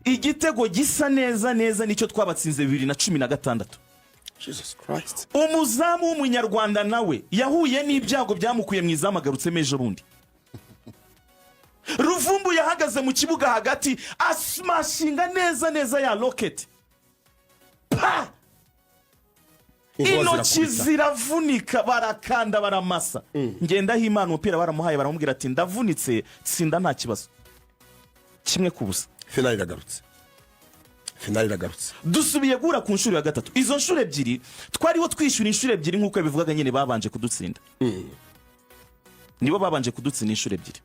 igitego gisa neza nicyo twabatsinze 2016. Jesus Christ. Umuzamu w'umunyarwanda nawe yahuye n'ibyago byamukuye mu izamu agarutse meje bundi. Ruvumbu yahagaze mu kibuga hagati asmashinga neza ya rocket. Pa! Intoki ziravunika barakanda baramasa. Ngenda himana umupira baramuhaye baramubwira ati ndavunitse tsinda nta kibazo. Kimwe kubusa. Finali iragarutse. Dusubiye gura ku nshuro ya gatatu. Izo nshuro ebyiri twariho twishyura inshuro ebyiri nkuko bivugaga nyene babanje kudutsinda. Nibo babanje kudutsinda inshuro ebyiri.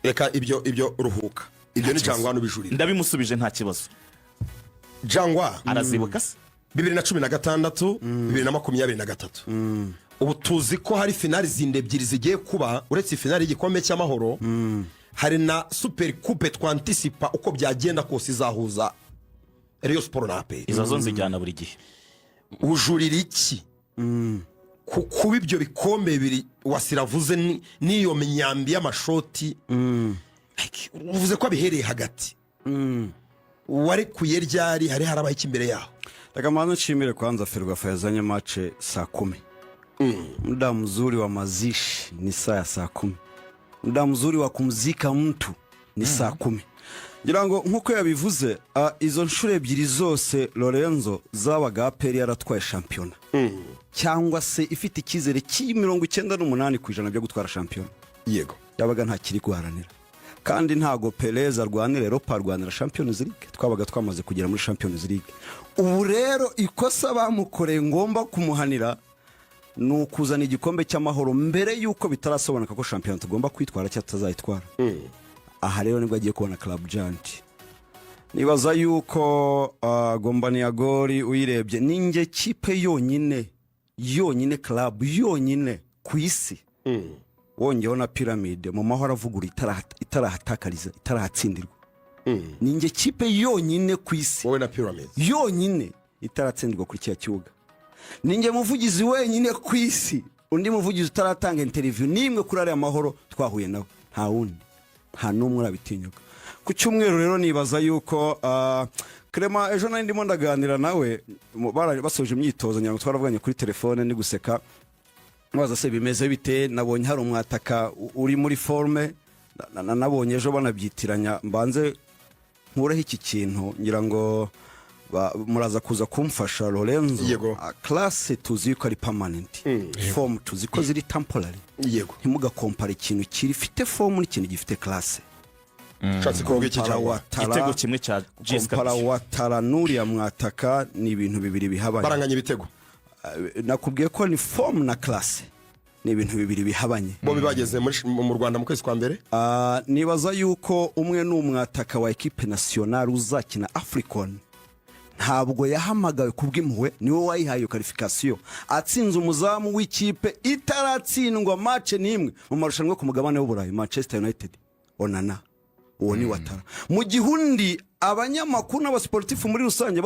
Reka ibyo ruhuka. Ibyo ni Jangwani ubijurira. Ndabimusubije nta kibazo. Jangwa arazibuka se 2016 2023. Ubu tuzi ko hari finali zinde ebyiri zigiye kuba uretse finali y'igikombe cy'amahoro. Hari na super coupe twantisipa uko byagenda kose izahuza Rayon Sport na Aprfc. Izo zo nzijyana buri gihe. Ujurira iki kuba ibyo bikombe biri Wasili avuze niyo myambi y'amashoti uvuze ko abihereye hagati wari kuyeryari hari harabaye ikimbere yaho. Reka mwanzo nshimire kwanza Ferwafa yazanye match saa 10. Muda mzuri wa mazishi ni saa 10. Muda mzuri wa kumzika mtu ni saa 10. Ngira ngo nkuko yabivuze izo nshure ebyiri zose Lorenzo zabaga Aprfc yaratwaye champion. Cyangwa se ifite ikizere cy'98% byo gutwara champion. Yego. Yabaga nta kiri guharanira. Kandi ntago Perez arwanira Europa arwanira Champions League. Twabaga twamaze kugera muri Champions League. Ubu rero ikosa bamukoreye ngomba kumuhanira nukuzana igikombe cy'amahoro mbere yuko bitarasobanaka ko champion tugomba kwitwara cyatazayitwara. Aha rero nibwo agiye kubona club giant. Nibaza yuko gombani ya gori uyirebye ninge kipe yonyine club yonyine ku isi. Wongeho na pyramide mu mahoro avugura itarahatakariza itarahatsindirwa. Ninge kipe yonyine ku isi. Wowe na pyramide. Yonyine itaratsindirwa kuri cya kibuga. Ninge muvugizi wenyine ku isi. Undi muvugizi utaratanga interview nimwe kuri ari amahoro twahuye nawe. Nta wundi. Nta numwe urabitinyuka. Ku cyumweru rero nibaza yuko Clement ejo nari ndimo ndaganira nawe basoje imyitozo nyango twaravuganye kuri telefone ndi guseka. Mwaza se bimeze bite nabonye hari umwataka uri muri forme nabonye ejo banabyitiranya mbanze nkuraho iki kintu ngira ngo muraza kuza kumfasha Lorenzo. Classe tuzi ko ari permanent. Form tuzi ko ziri temporary. Yego. Ntimuga compare ikintu kiri fite form n'ikintu gifite classe. Shatse kuvuga iki cyangwa igitego kimwe cya Jessica para watara nuri ya mwataka ni ibintu bibiri bihabanye. Baranganya ibitego. Nakubwiye ko ni form na classe. Ni ibintu bibiri bihabanye. Bo bibageze mu Rwanda mu kwezi kwa mbere. Nibaza yuko umwe n'umwataka wa equipe nationale uzakina African. Ntabwo yahamagawe kubw'impuhwe niwe wayihaye qualification atsinze umuzamu w'ikipe itaratsindwa match nimwe mu marushanwa ku mugabane w'Uburayi Manchester United. Onana uwo ni watara mu gihundi abanyamakuru n'abasportifu muri rusange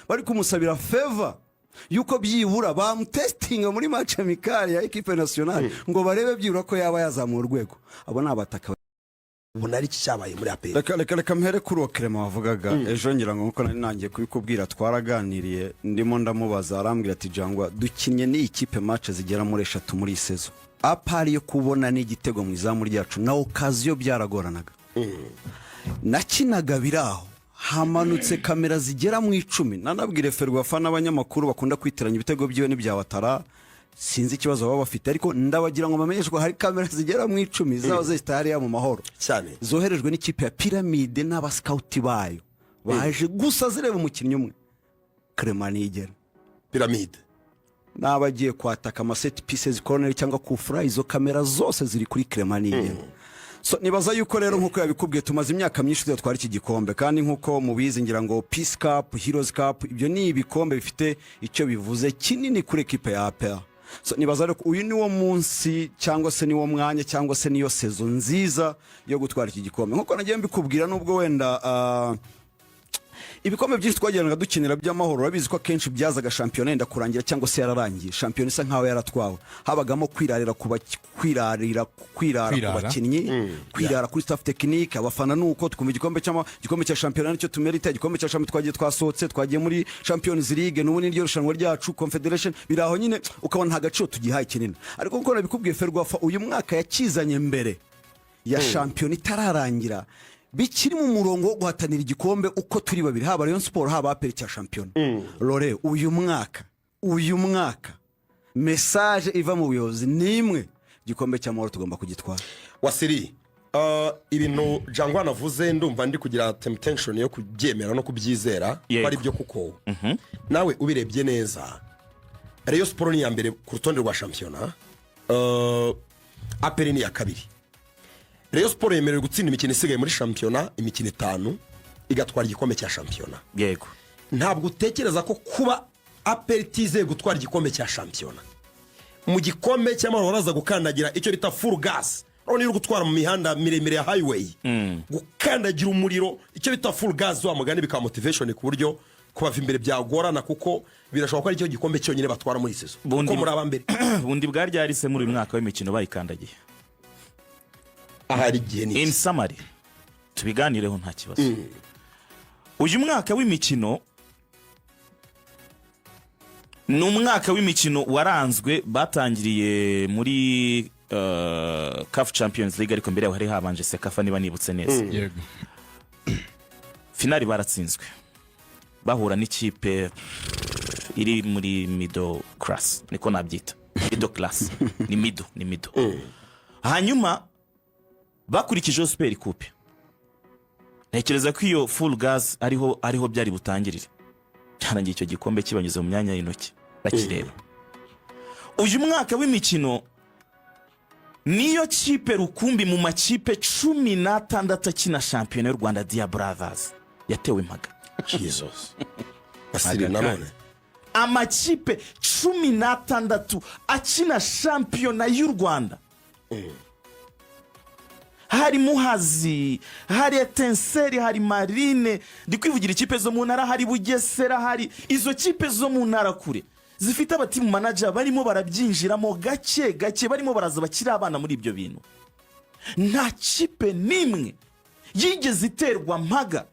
bari kumusabira favor yuko byibura bamtestinga muri match amicale ya equipe nationale ngo barebe byibura ko yaba yazamura urwego. Abo nabataka Bunari cyabaye muri Aprfc. Reka mpere kuri Clement wavugaga ejo ngira ngo nkuko nari nangiye kubikubwira twaraganiriye ndimo ndamubaza arambwira ati Jangwa dukinye ni ikipe match zigera muri 3 muri season. Apari yo kubona ni igitego mu izamu ryacu na occasion byaragoranaga. Nakinaga biraho hamanutse kamera zigera mu 10 nanabwire Ferwafa n'abanyamakuru bakunda kwitiranya ibitego byiwe n'ibya watara. Sinzi ikibazo baba bafite ariko ndabagira ngo bamenyeshwe hari kamera zigera mu 10 zaho zitari ya mu mahoro cyane zoherejwe n'ikipe ya Pyramide n'aba scout bayo baje gusa zireba umukinnyi umwe Clement nigera Pyramide nabagiye kwataka ama set pieces corner cyangwa kufura izo kamera zose ziri kuri Clement nigera. So nibaza yuko rero nkuko yabikubwiye tumaze imyaka myinshi twari iki gikombe kandi nkuko mubizi ngira ngo Peace Cup Heroes Cup ibyo ni ibikombe bifite icyo bivuze kinini kuri equipe ya Aprfc. So nibaza rero uyu ni wo munsi cyangwa se ni wo mwanya cyangwa se niyo season nziza yo gutwara iki gikombe nkuko nagiye mbikubwira nubwo wenda ibikombe byinshi twagiranaga dukinira by'amahoro urabizi ko akenshi byazaga shampiyona yenda kurangira cyangwa se yararangiye shampiyona isa nkaho yaratwawe habagamo kwirarira ku bakinnyi kwirara kuri staff technique abafana nuko twumva igikombe cya shampiyona nicyo tumerita igikombe cya shampiyona twagiye twasohotse twagiye muri Champions League n'ubu n'iryo rushanwa ryacu Confederation biraho nyine ukabona nta gaciro tugihaye kinini ariko kuko nabikubwiye Ferwafa uyu mwaka yakizanye mbere ya shampiyona itararangira bikiri mu murongo wo guhatanira igikombe uko turi babiri haba Rayon Sport haba Aprfc cya shampiyona Lore uyu mwaka message iva mu buyobozi nimwe igikombe cy'amahoro tugomba kugitwara. Wasili ibintu Jangwani avuze ndumva ndi kugira temptation yo kubyemera no kubyizera bari byo kuko nawe ubirebye neza Rayon Sport ni ya mbere ku rutonde rwa shampiyona Aprfc ni ya kabiri. Rayon Sport yemerewe gutsinda imikino isigaye muri shampiyona imikino 5 igatwara igikombe cya shampiyona. Yego. Ntabwo utekereza ko kuba Aprfc ize gutwara igikombe cya shampiyona mu gikombe cy'amahoro araza gukandagira icyo bita full gas urabona iri gutwara mu mihanda miremire ya highway gukandagira umuriro icyo bita full gas wa mugani bika motivation ku buryo kubava imbere byagorana kuko birashoboka ko ari cyo gikombe cyonyine batwara muri season ko muri abambere bundi bwaryarise muri uyu mwaka w'imikino bayikandagiye ahari gihe ni in summary tubiganireho nta kibazo uyu mwaka w'imikino n'umwaka w'imikino waranzwe batangiriye muri CAF Champions League ariko mbere yaho hari habanje Sekafa niba nibutse neza yego finali baratsinzwe bahura n'ikipe iri muri middle class niko nabyita middle class ni middle hanyuma bakurikije Super Coupe ntekereza ko iyo full gas ariho byari butangirire cyarangiye icyo gikombe kibanyuze mu myanya y'intoki bakireba uyu mwaka w'imikino niyo kipe rukumbi mu makipe 16 akina shampiyona y'u Rwanda Dia Brothers yatewe impaga Jesus Wasili nanone amakipe 16 akina shampiyona y'u Rwanda hari Muhazi hari Etenseri hari Marine ndikwivugira ikipe zo mu ntara hari Bugesera hari izo kipe zo mu ntara kure zifite abatimu manager barimo barabyinjiramo gake barimo baraza bakira abana muri ibyo bintu nta kipe nimwe yigeze iterwa mpaga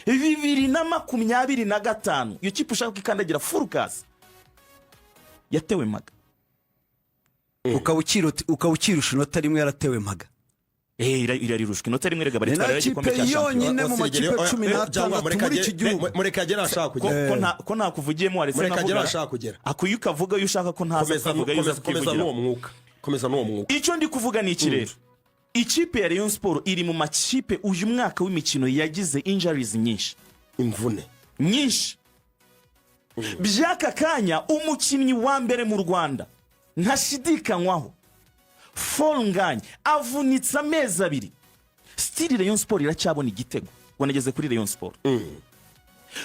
2025 iyo kipe ushaka kwikandagira full gas yatewe mpaga ukawukirusha inota rimwe yaratewe mpaga irarushwe inota rimwe rega baritwara igikombe cya shampiyona mu makipe 16 muri iki gihugu mureka agera ashaka kugera ko nakuvugiyemo warese mureka agera ashaka kugera akuyuka avuga yo ushaka ko ntaza kuvuga yo komeza n'uwo mwuka icyo ndi kuvuga ni iki rero ikipe ya Rayon Sport iri mu makipe uyu mwaka w'imikino yagize injuries nyinshi imvune nyinshi byaka kanya umukinnyi wa mbere mu Rwanda ntashidikanywaho Nganye avunitse amezi 2 still Rayon Sport iracyabona igitego wanageze kuri Rayon Sport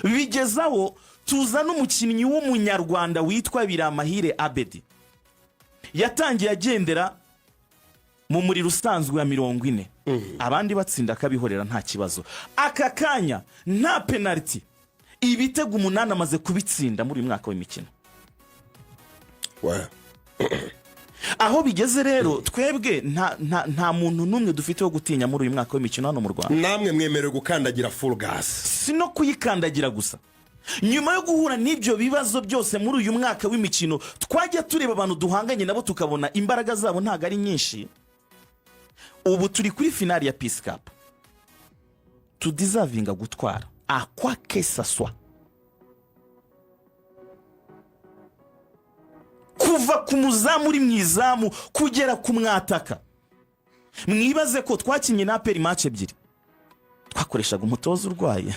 bigezaho tuzana umukinnyi w'umunyarwanda witwa Biramahire Abedi yatangiye agendera mu muri rusanzwe ya 40 abandi batsinda kabihorera nta kibazo aka kanya nta penalty ibitego 8 amaze kubitsinda muri uyu mwaka w'imikino aho bigeze rero twebwe nta muntu numwe dufite wo gutinya muri uyu mwaka w'imikino hano mu Rwanda namwe mwemerewe gukandagira full gas sino kuyikandagira gusa nyuma yo guhura n'ibyo bibazo byose muri uyu mwaka w'imikino twajya tureba abantu duhanganye nabo tukabona imbaraga zabo ntago ari nyinshi ubu turi kuri finali ya Peace Cup tudeservinga gutwara akwa kesaswa kuva ku muzamu uri mwizamu kugera ku mwataka mwibaze ko twakinye na Aprfc match ebyiri twakoreshaga umutoza urwaye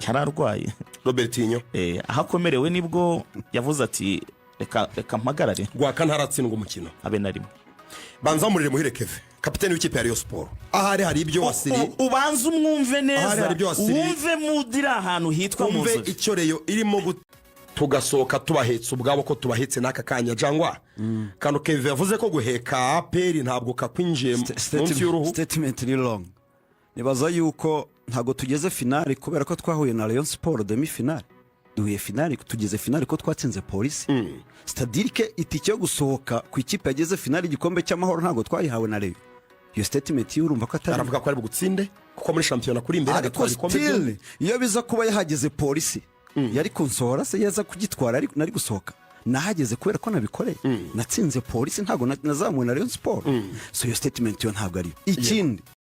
yararwaye Robertinho ahakomerewe nibwo yavuze ati reka mpagarare gwaka ntaratsindwa umukino abe narimo banza murire muhire Keve kapiteni w'ikipe ya Rayon Sport ahari hari ibyo Wasili ubanza umwumve neza wumve mudira ahantu hitwa muzo umve icyo Rayon irimo tugasohoka tubahetse ubwabo ko tubahetse n'aka kanya Jangwa kandi Keve yavuze ko guheka Aprfc ntabwo kakwinjiye munsi y'uruhu statement ni long nibaza yuko ntabwo tugeze finale kubera ko twahuye na Rayon Sport demi finale duhuye finale tugeze finale ko twatsinze polisi stadirike itike yo gusohoka ku ikipe yageze finale igikombe cy'amahoro ntabwo twayihawe na Rayon iyo statement y'urumva ko atari aravuga ko ari bugutsinde kuko muri shampiyona kuri imbere ariko still iyo biza kuba yahageze polisi yari kunsohora se yaza kugitwara ariko nari gusohoka nahageze kubera ko nabikoreye natsinze polisi ntabwo nazamuwe na Rayon Sport so iyo statement yo ntabwo ari ikindi